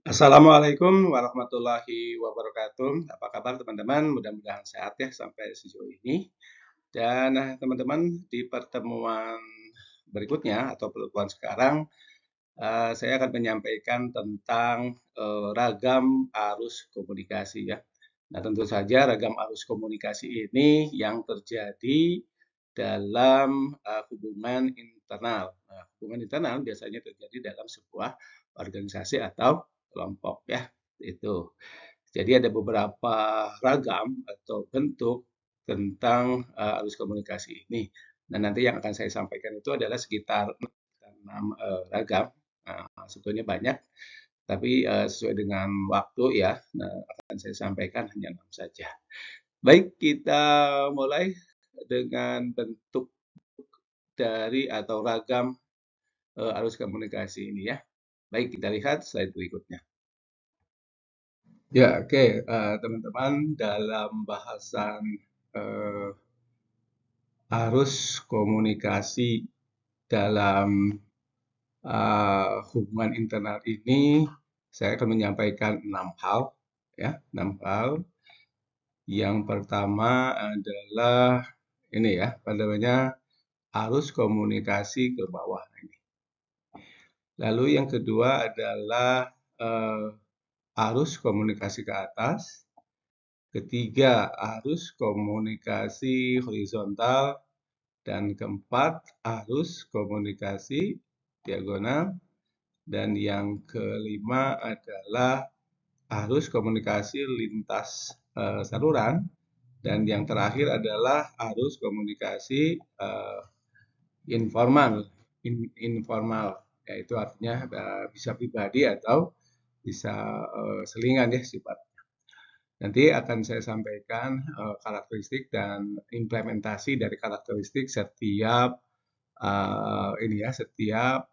Assalamualaikum warahmatullahi wabarakatuh. Apa kabar teman-teman? Mudah-mudahan sehat ya sampai sejauh ini. Dan teman-teman, di pertemuan berikutnya atau pertemuan sekarang, saya akan menyampaikan tentang ragam arus komunikasi ya. Nah, tentu saja ragam arus komunikasi ini yang terjadi dalam hubungan internal. Nah, hubungan internal biasanya terjadi dalam sebuah organisasi atau kelompok ya. Itu. Jadi ada beberapa ragam atau bentuk tentang arus komunikasi ini. Nah, nanti yang akan saya sampaikan itu adalah sekitar 6 ragam. Nah, sebetulnya banyak, tapi sesuai dengan waktu ya, nah, akan saya sampaikan hanya 6 saja. Baik, kita mulai dengan bentuk dari atau ragam arus komunikasi ini ya. Baik, kita lihat slide berikutnya. Ya, oke, teman-teman, dalam bahasan eh, arus komunikasi dalam hubungan internal ini, saya akan menyampaikan 6 hal, ya, 6 hal. Yang pertama adalah ini ya, apa namanya, arus komunikasi ke bawah ini. Lalu yang kedua adalah eh, arus komunikasi ke atas. Ketiga, arus komunikasi horizontal. Dan keempat, arus komunikasi diagonal. Dan yang kelima adalah arus komunikasi lintas saluran. Dan yang terakhir adalah arus komunikasi informal, informal, yaitu artinya bisa pribadi atau bisa selingan ya sifat. Nanti akan saya sampaikan karakteristik dan implementasi dari karakteristik setiap ini ya, setiap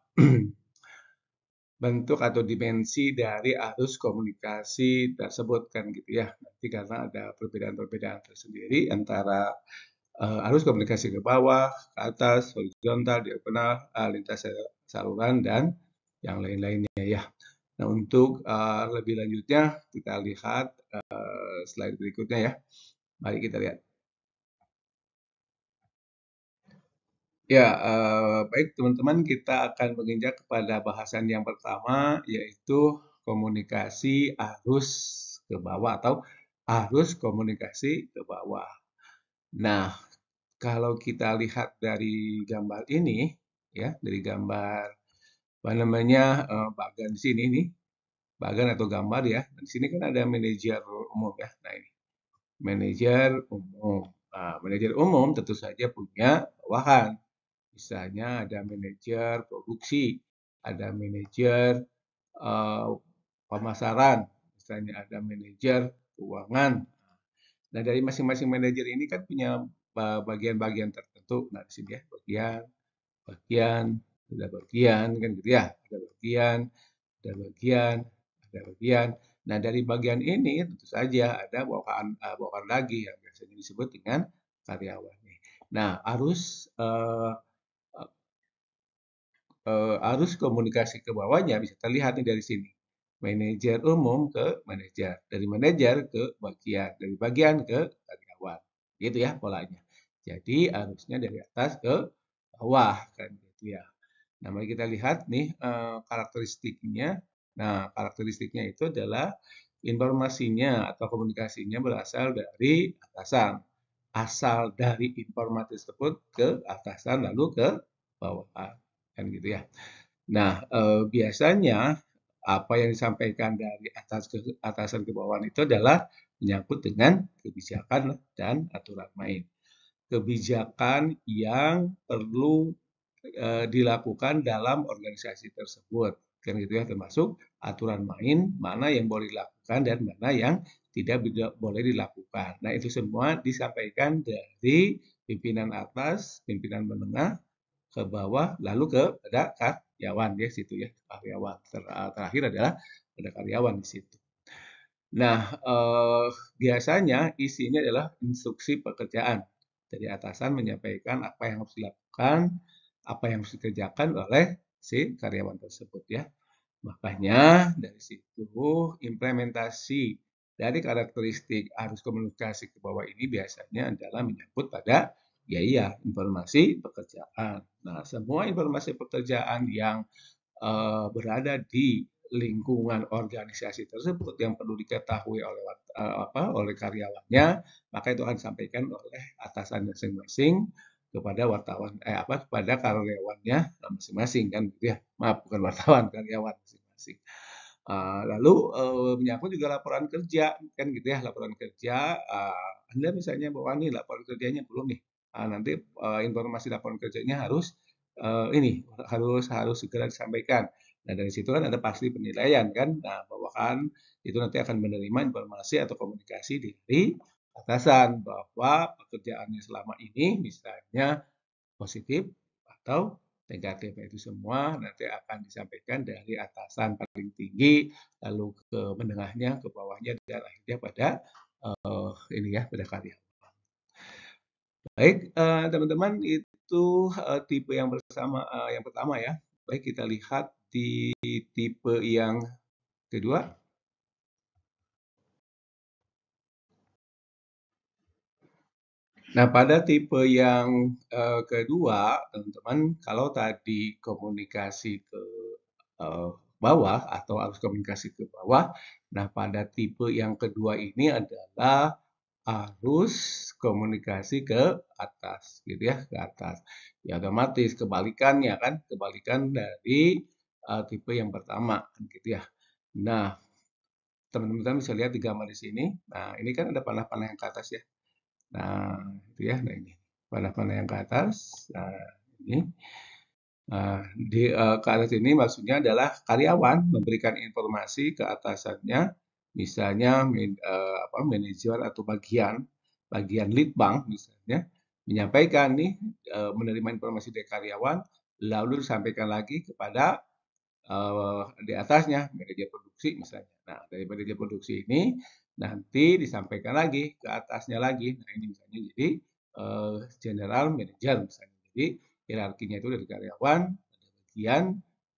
bentuk atau dimensi dari arus komunikasi tersebut kan gitu ya. Nanti karena ada perbedaan-perbedaan tersendiri antara arus komunikasi ke bawah, ke atas, horizontal, diagonal, lintas saluran dan yang lain-lainnya ya. Nah, untuk lebih lanjutnya kita lihat slide berikutnya ya. Mari kita lihat. Ya, baik teman-teman, kita akan menginjak kepada bahasan yang pertama, yaitu komunikasi arus ke bawah atau arus komunikasi ke bawah. Nah, kalau kita lihat dari gambar ini, ya, dari gambar apa namanya bagan di sini nih, bagan atau gambar ya. Di sini kan ada manajer umum ya. Nah ini manajer umum. Nah, manajer umum tentu saja punya bawahan. Misalnya ada manajer produksi, ada manajer eh, pemasaran, misalnya ada manajer keuangan. Nah, dari masing-masing manajer ini kan punya bagian-bagian tertentu. Nah, di sini ya, bagian, bagian, ada bagian, kan gitu ya. Ada bagian, ada bagian, ada bagian. Nah, dari bagian ini tentu saja ada bawahan, bawahan lagi yang biasanya disebut dengan karyawan. Nah, arus komunikasi ke bawahnya bisa terlihat nih dari sini. Manajer umum ke manajer, dari manajer ke bagian, dari bagian ke karyawan. Gitu ya polanya. Jadi arusnya dari atas ke bawah kan gitu ya. Nah, mari kita lihat nih karakteristiknya. Nah, karakteristiknya itu adalah informasinya atau komunikasinya berasal dari atasan. Asal dari informasi tersebut ke atasan lalu ke bawahan. Kan gitu ya. Nah, biasanya apa yang disampaikan dari atasan ke bawahan itu adalah menyangkut dengan kebijakan dan aturan main. Kebijakan yang perlu dilakukan dalam organisasi tersebut. Kan gitu ya, termasuk aturan main mana yang boleh dilakukan dan mana yang tidak boleh dilakukan. Nah, itu semua disampaikan dari pimpinan atas, pimpinan menengah, ke bawah, lalu ke pada karyawan ya situ ya, karyawan. Terakhir adalah pada karyawan di situ. Nah, biasanya isinya adalah instruksi pekerjaan. Jadi atasan menyampaikan apa yang harus dilakukan, apa yang harus dikerjakan oleh si karyawan tersebut ya. Makanya dari situ implementasi dari karakteristik arus komunikasi ke bawah ini biasanya adalah menyangkut pada biaya informasi pekerjaan. Nah, semua informasi pekerjaan yang berada di lingkungan organisasi tersebut yang perlu diketahui oleh oleh karyawannya, maka itu akan disampaikan oleh atasan masing-masing kepada wartawan kepada karyawannya masing-masing kan gitu ya. Maaf, bukan wartawan, karyawan masing-masing. Lalu menyangkut juga laporan kerja kan gitu ya, laporan kerja Anda misalnya bahwa nih laporan kerjanya belum nih. Nanti informasi laporan kerjanya harus ini harus segera disampaikan. Nah, dari situ kan ada pasti penilaian kan. Nah, bawahan itu nanti akan menerima informasi atau komunikasi dari atasan bahwa pekerjaannya selama ini misalnya positif atau negatif. Itu semua nanti akan disampaikan dari atasan paling tinggi, lalu ke menengahnya, ke bawahnya, dan akhirnya pada ini ya, pada karya. Baik, teman-teman, itu tipe yang pertama ya. Baik, kita lihat di tipe yang kedua. Nah, pada tipe yang kedua, teman-teman, kalau tadi komunikasi ke bawah atau arus komunikasi ke bawah, nah pada tipe yang kedua ini adalah arus komunikasi ke atas, gitu ya, ke atas. Ya otomatis kebalikannya kan, kebalikan dari tipe yang pertama, kan gitu ya. Nah, teman-teman bisa lihat di gambar di sini. Nah, ini kan ada panah-panah yang ke atas ya. Nah, itu ya. Nah, ini panah-panah yang ke atas. Nah, ini. Nah, ke atas ini maksudnya adalah karyawan memberikan informasi ke atasannya, misalnya manajer atau bagian lead bank misalnya, menyampaikan nih menerima informasi dari karyawan, lalu disampaikan lagi kepada di atasnya manajer produksi misalnya. Nah, dari manajer produksi ini nanti disampaikan lagi ke atasnya lagi. Nah, ini misalnya jadi general manager misalnya. Jadi hierarkinya itu dari karyawan, ada bagian,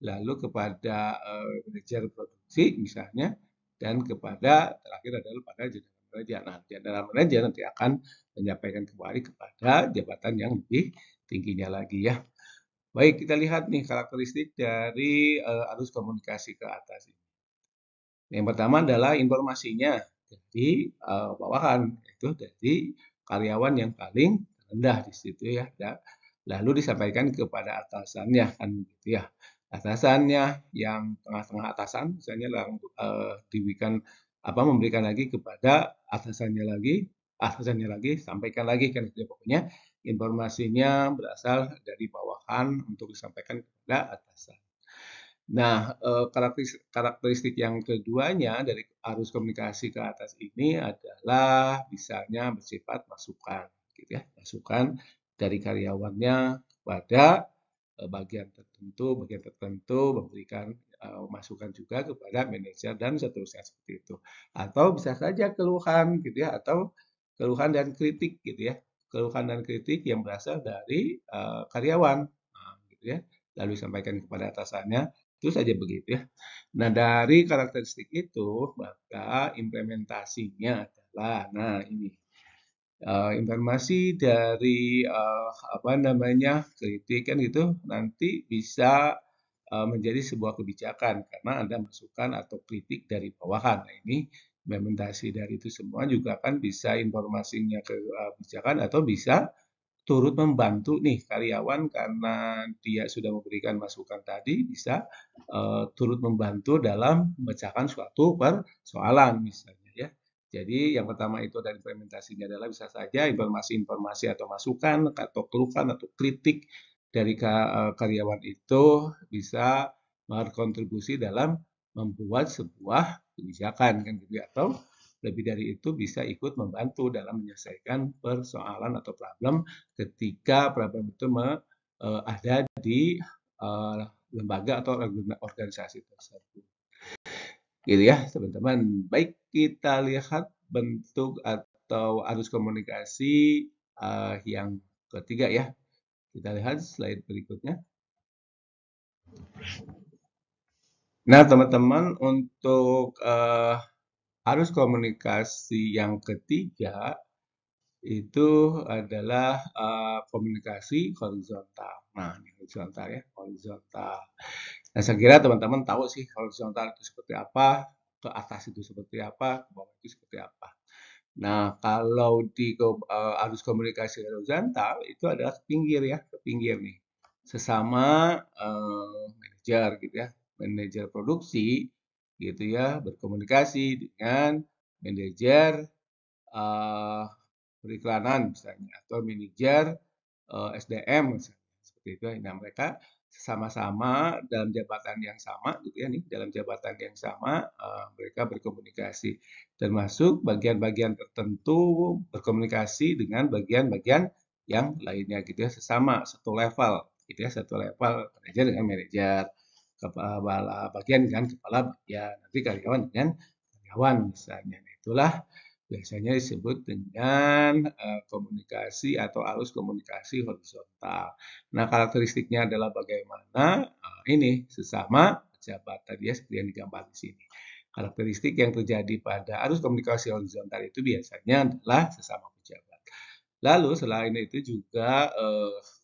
lalu kepada manajer produksi misalnya, dan kepada terakhir adalah pada general manager. Nah, general manager nanti akan menyampaikan kembali kepada jabatan yang lebih tingginya lagi ya. Baik, kita lihat nih karakteristik dari arus komunikasi ke atas ini. Yang pertama adalah informasinya dari bawahan, itu dari karyawan yang paling rendah di situ ya. Lalu disampaikan kepada atasannya kan begitu ya. Atasannya yang tengah-tengah atasan, misalnya diberikan memberikan lagi kepada atasannya lagi, sampaikan lagi kan gitu ya. Pokoknya informasinya berasal dari bawahan untuk disampaikan kepada atasan. Nah, karakteristik yang keduanya dari arus komunikasi ke atas ini adalah misalnya bersifat masukan, gitu ya, masukan dari karyawannya kepada bagian tertentu memberikan masukan juga kepada manajer dan seterusnya seperti itu. Atau bisa saja keluhan, gitu ya, atau keluhan dan kritik, gitu ya, keluhan dan kritik yang berasal dari karyawan, gitu ya, lalu disampaikan kepada atasannya. Itu saja begitu ya. Nah, dari karakteristik itu, maka implementasinya adalah, nah ini, informasi dari, kritik kan gitu, nanti bisa menjadi sebuah kebijakan karena ada masukan atau kritik dari bawahan. Nah, ini implementasi dari itu semua juga kan bisa informasinya ke kebijakan atau bisa turut membantu nih karyawan karena dia sudah memberikan masukan tadi bisa turut membantu dalam memecahkan suatu persoalan misalnya ya. Jadi yang pertama itu dari implementasinya adalah bisa saja informasi-informasi atau masukan atau keluhan atau kritik dari karyawan itu bisa berkontribusi dalam membuat sebuah kebijakan kan gitu ya. Atau lebih dari itu bisa ikut membantu dalam menyelesaikan persoalan atau problem ketika problem itu ada di uh, lembaga atau organisasi tersebut. Gitu ya, teman-teman. Baik, kita lihat bentuk atau arus komunikasi yang ketiga ya. Kita lihat slide berikutnya. Nah, teman-teman, untuk arus komunikasi yang ketiga itu adalah komunikasi horizontal. Nah, ini horizontal ya, horizontal. Nah, saya kira teman-teman tahu sih horizontal itu seperti apa, ke atas itu seperti apa, ke bawah itu seperti apa. Nah, kalau di arus komunikasi horizontal itu adalah ke pinggir ya, ke pinggir nih. Sesama manajer gitu ya, manajer produksi gitu ya, berkomunikasi dengan manajer eh, periklanan misalnya atau manajer SDM misalnya seperti itu. Nah, mereka sama-sama dalam jabatan yang sama gitu ya nih, dalam jabatan yang sama mereka berkomunikasi, termasuk bagian-bagian tertentu berkomunikasi dengan bagian-bagian yang lainnya gitu ya, sesama satu level gitu ya, satu level manajer dengan manajer, kepala bagian dengan kepala bagian, nanti karyawan dengan karyawan misalnya. Nah, itulah biasanya disebut dengan komunikasi atau arus komunikasi horizontal. Nah, karakteristiknya adalah bagaimana ini sesama pejabat tadi ya seperti yang digambar di sini. Karakteristik yang terjadi pada arus komunikasi horizontal itu biasanya adalah sesama pejabat. Lalu selain itu juga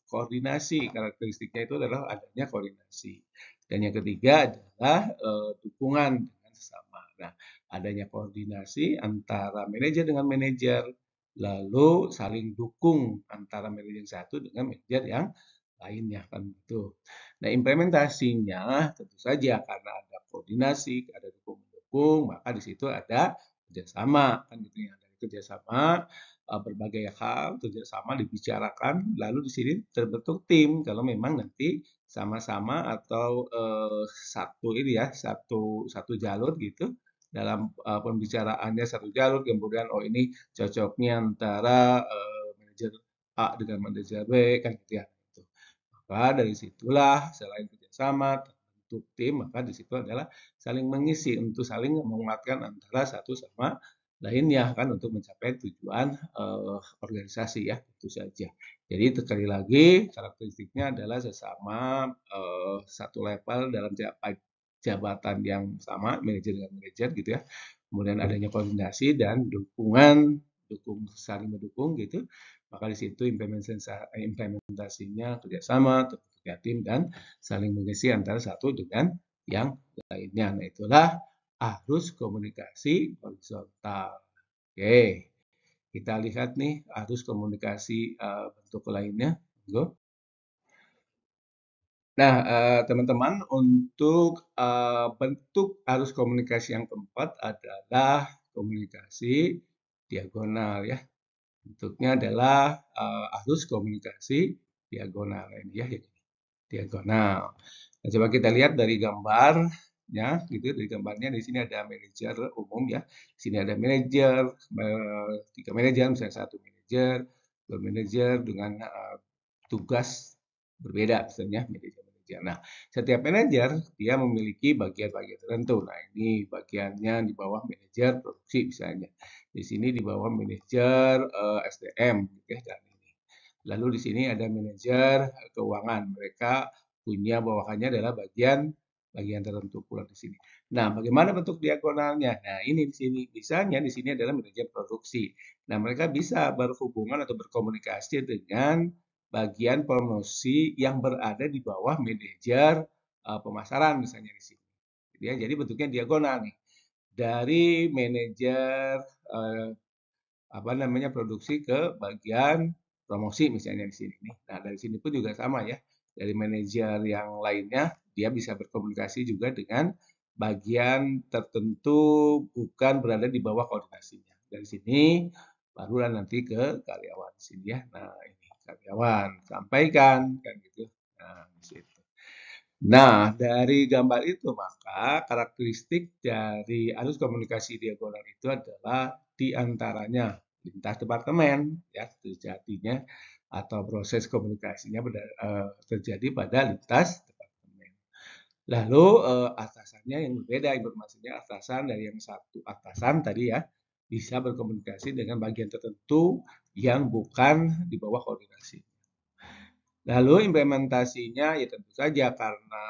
koordinasi, karakteristiknya itu adalah adanya koordinasi. Dan yang ketiga adalah dukungan dengan sesama. Nah, adanya koordinasi antara manajer dengan manajer, lalu saling dukung antara manajer satu dengan manajer yang lainnya kan gitu. Nah, implementasinya tentu saja karena ada koordinasi, ada dukung-dukung, maka di situ ada kerjasama kan gitu ya. Dari kerjasama berbagai hal kerjasama dibicarakan, lalu di sini terbentuk tim kalau memang nanti sama-sama atau satu ini ya satu jalur gitu dalam pembicaraannya satu jalur kemudian oh ini cocoknya antara manajer A dengan manajer B kan gitu ya. Gitu. Maka dari situlah selain kerjasama terbentuk tim, maka di situ adalah saling mengisi untuk saling menguatkan antara satu sama lainnya kan untuk mencapai tujuan organisasi ya itu saja. Jadi sekali lagi karakteristiknya adalah sesama satu level dalam jabatan yang sama manajer dengan manajer gitu ya. Kemudian adanya koordinasi dan saling mendukung gitu maka di situ implementasinya kerjasama, terbentuknya tim, dan saling mengisi antara satu dengan yang lainnya. Nah, itulah arus komunikasi horizontal. Oke, kita lihat nih arus komunikasi bentuk lainnya. Go. Nah, teman-teman, untuk bentuk arus komunikasi yang keempat adalah komunikasi diagonal ya. Bentuknya adalah arus komunikasi diagonal ini ya, diagonal. Nah, coba kita lihat dari gambarnya, gitu. Dari gambarnya di sini ada manajer umum ya. Di sini ada manajer, tiga manajer, misalnya satu manajer, dua manajer dengan tugas berbeda, misalnya manajer-manajer. Nah, setiap manajer dia memiliki bagian-bagian tertentu. Nah, ini bagiannya di bawah manajer produksi misalnya. Di sini di bawah manajer SDM gitu ya, dan ini. Lalu di sini ada manajer keuangan. Mereka punya bawahannya adalah bagian bagian tertentu pula di sini. Nah, bagaimana bentuk diagonalnya? Nah, ini di sini. Misalnya di sini adalah manajer produksi. Nah, mereka bisa berhubungan atau berkomunikasi dengan bagian promosi yang berada di bawah manajer pemasaran misalnya di sini. Ya, jadi bentuknya diagonal nih. Dari manajer apa namanya produksi ke bagian promosi misalnya di sini nih. Nah, dari sini pun juga sama ya. Dari manajer yang lainnya dia bisa berkomunikasi juga dengan bagian tertentu bukan berada di bawah koordinasinya. Dari sini barulah nanti ke karyawan sini ya. Nah, ini karyawan sampaikan kan gitu. Nah, di situ. Nah, dari gambar itu maka karakteristik dari arus komunikasi diagonal itu adalah diantaranya lintas departemen ya terjadinya atau proses komunikasinya terjadi pada lintas departemen. Lalu atasannya yang berbeda informasinya atasan dari yang satu atasan tadi ya bisa berkomunikasi dengan bagian tertentu yang bukan di bawah koordinasi. Lalu implementasinya ya tentu saja karena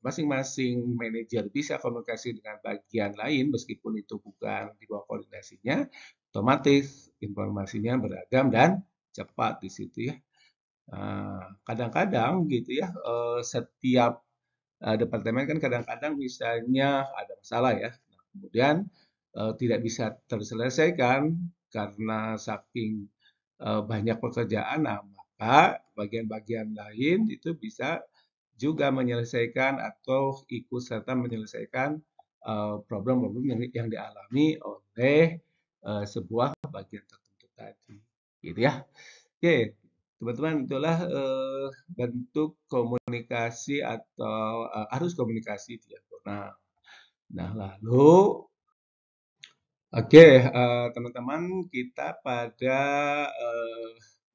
masing-masing manajer bisa komunikasi dengan bagian lain meskipun itu bukan di bawah koordinasinya, otomatis informasinya beragam dan cepat di situ ya. Kadang-kadang gitu ya, setiap departemen kan kadang-kadang misalnya ada masalah ya. Nah, kemudian tidak bisa terselesaikan karena saking banyak pekerjaan, nah maka bagian-bagian lain itu bisa juga menyelesaikan atau ikut serta menyelesaikan problem-problem yang dialami oleh sebuah bagian tertentu tadi, gitu ya. Oke, teman-teman, itulah bentuk komunikasi atau arus komunikasi diagonal. Nah, lalu, oke, teman-teman, kita pada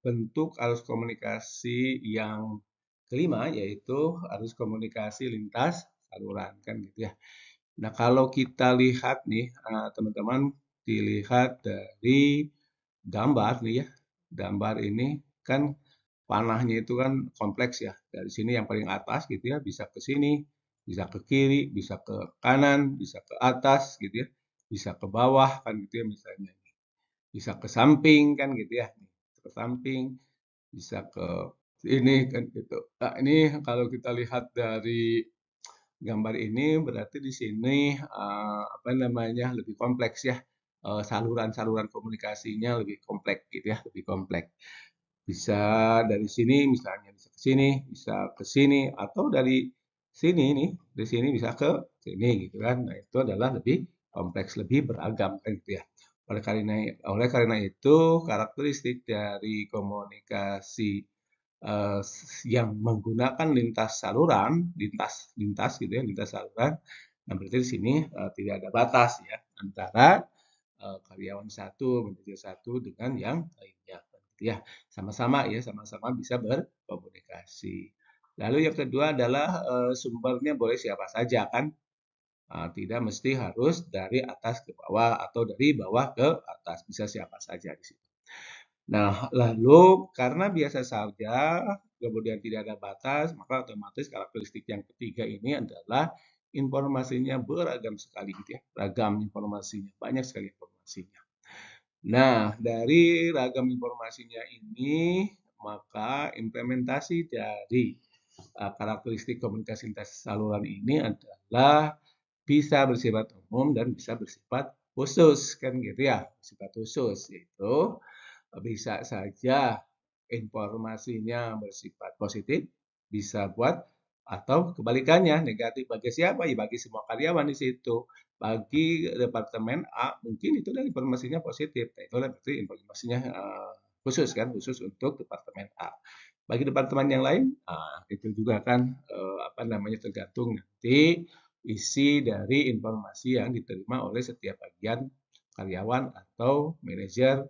bentuk arus komunikasi yang kelima, yaitu arus komunikasi lintas saluran, kan gitu ya. Nah, kalau kita lihat nih, teman-teman, dilihat dari gambar nih ya, gambar ini kan panahnya itu kan kompleks ya. Dari sini yang paling atas gitu ya, bisa ke sini, bisa ke kiri, bisa ke kanan, bisa ke atas gitu ya, bisa ke bawah kan gitu ya misalnya. Bisa ke samping kan gitu ya. Ke samping, bisa ke ini kan gitu. Nah, ini kalau kita lihat dari gambar ini berarti di sini apa namanya lebih kompleks ya. Saluran-saluran komunikasinya lebih kompleks gitu ya, lebih kompleks. Bisa dari sini misalnya bisa ke sini, bisa ke sini atau dari sini nih, dari sini bisa ke sini gitu kan. Nah, itu adalah lebih kompleks, lebih beragam kan gitu ya. Oleh karena itu karakteristik dari komunikasi eh, yang menggunakan lintas saluran, lintas lintas gitu ya, lintas saluran. Nah, berarti di sini tidak ada batas ya antara karyawan satu, manajer satu dengan yang lainnya. Gitu ya, sama-sama ya, sama-sama bisa berkomunikasi. Lalu yang kedua adalah sumbernya boleh siapa saja kan, tidak mesti harus dari atas ke bawah atau dari bawah ke atas, bisa siapa saja di situ. Nah, lalu karena biasa saja, kemudian tidak ada batas, maka otomatis karakteristik yang ketiga ini adalah informasinya beragam sekali gitu ya, ragam informasinya, banyak sekali informasinya. Nah, dari ragam informasinya ini, maka implementasi dari karakteristik komunikasi lintas saluran ini adalah bisa bersifat umum dan bisa bersifat khusus, kan gitu ya, bersifat khusus itu bisa saja informasinya bersifat positif, bisa buat atau kebalikannya negatif bagi siapa? Ya bagi semua karyawan di situ. Bagi departemen A mungkin itu adalah informasinya positif. Nah, itu berarti informasinya khusus kan, khusus untuk departemen A. Bagi departemen yang lain, itu juga kan apa namanya tergantung nanti isi dari informasi yang diterima oleh setiap bagian karyawan atau manajer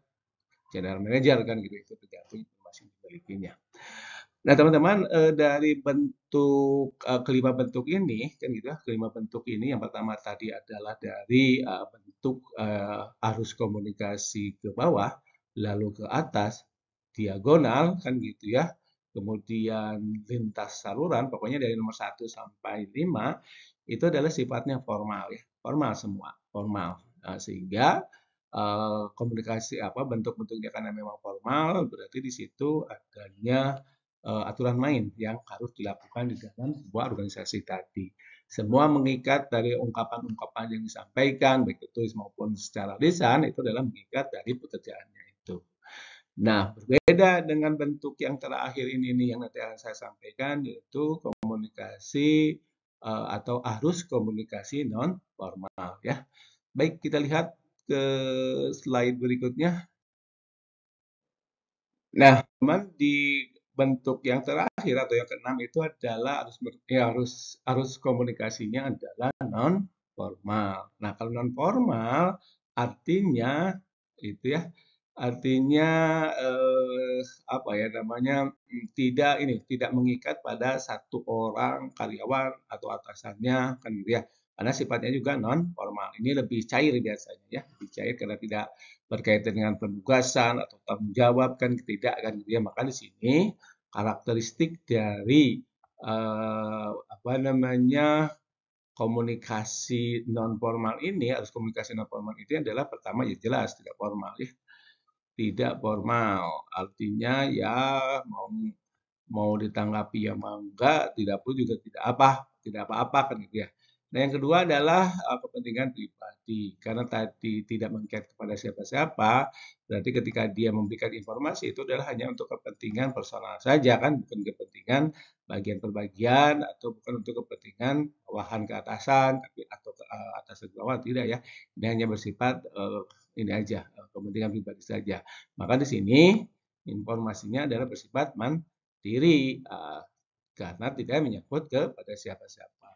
general manager kan gitu itu tergantung informasi yang dimilikinya. Nah teman-teman dari bentuk kelima bentuk ini kan gitu ya kelima bentuk ini yang pertama tadi adalah dari bentuk arus komunikasi ke bawah lalu ke atas diagonal kan gitu ya kemudian lintas saluran pokoknya dari nomor 1 sampai 5 itu adalah sifatnya formal ya formal semua formal. Sehingga komunikasi apa bentuk-bentuknya karena memang formal berarti di situ adanya aturan main yang harus dilakukan di dalam sebuah organisasi tadi. Semua mengikat dari ungkapan-ungkapan yang disampaikan baik tertulis maupun secara lisan itu adalah mengikat dari pekerjaannya itu. Nah, berbeda dengan bentuk yang terakhir ini nih yang nanti akan saya sampaikan yaitu komunikasi atau arus komunikasi non formal ya. Baik, kita lihat ke slide berikutnya. Nah, teman di bentuk yang terakhir atau yang keenam itu adalah arus komunikasinya adalah non formal. Nah, kalau non formal artinya itu ya artinya apa ya namanya tidak mengikat pada satu orang karyawan atau atasannya kan gitu ya. Karena sifatnya juga non formal. Ini lebih cair biasanya ya, lebih cair karena tidak berkaitan dengan penugasan atau tanggung jawab kan tidak kan gitu ya. Maka di sini karakteristik dari apa namanya, komunikasi non formal ini, harus komunikasi non formal itu adalah pertama ya jelas tidak formal ya, tidak formal. Artinya ya mau mau ditanggapi ya mau enggak, tidak pun juga tidak apa-apa kan gitu ya. Nah, yang kedua adalah kepentingan pribadi. Karena tadi tidak mengikat kepada siapa-siapa, berarti ketika dia memberikan informasi itu adalah hanya untuk kepentingan personal saja kan, bukan kepentingan bagian per bagian atau bukan untuk kepentingan bawahan ke atasan tapi atau atasan ke bawah tidak ya. Ini hanya bersifat ini aja kepentingan pribadi saja. Maka di sini informasinya adalah bersifat diri, karena tidak menyangkut kepada siapa-siapa.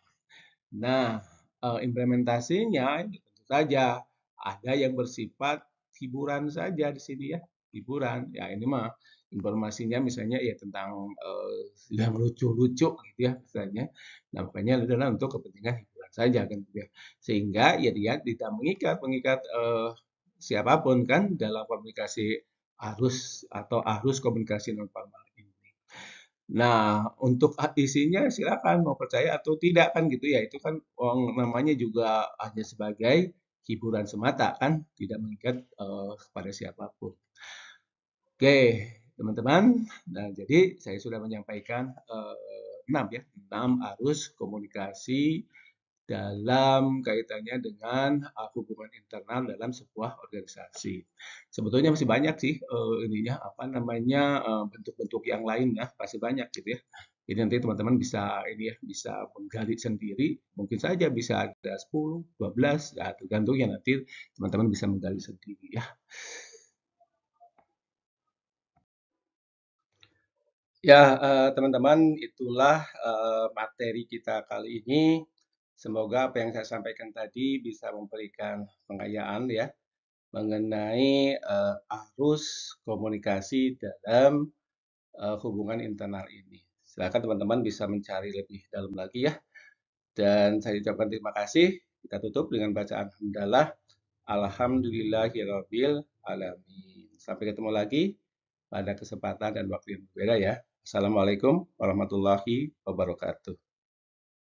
Nah, implementasinya ini tentu saja ada yang bersifat hiburan saja di sini ya, hiburan. Ya ini mah informasinya misalnya ya tentang yang lucu-lucu gitu ya misalnya. Nah, makanya adalah untuk kepentingan hiburan saja kan gitu ya. Sehingga ya dia tidak mengikat siapapun kan dalam komunikasi arus atau arus komunikasi non formal ini. Nah, untuk isinya silakan mau percaya atau tidak kan gitu ya. Itu kan namanya juga hanya sebagai hiburan semata kan, tidak mengikat kepada siapapun. Oke, teman-teman. Nah, jadi saya sudah menyampaikan 6 ya, 6 arus komunikasi dalam kaitannya dengan hubungan internal dalam sebuah organisasi. Sebetulnya masih banyak sih ininya apa namanya bentuk-bentuk yang lainnya masih banyak gitu ya. Jadi nanti teman-teman bisa ini ya bisa menggali sendiri. Mungkin saja bisa ada 10, 12 ya tergantung ya nanti teman-teman bisa menggali sendiri ya. Ya, teman-teman, itulah materi kita kali ini. Semoga apa yang saya sampaikan tadi bisa memberikan pengayaan ya mengenai arus komunikasi dalam hubungan internal ini. Silakan teman-teman bisa mencari lebih dalam lagi ya. Dan saya ucapkan terima kasih. Kita tutup dengan bacaan hamdalah. Alhamdulillahirabbil alamin. Sampai ketemu lagi pada kesempatan dan waktu yang berbeda ya. Assalamualaikum warahmatullahi wabarakatuh.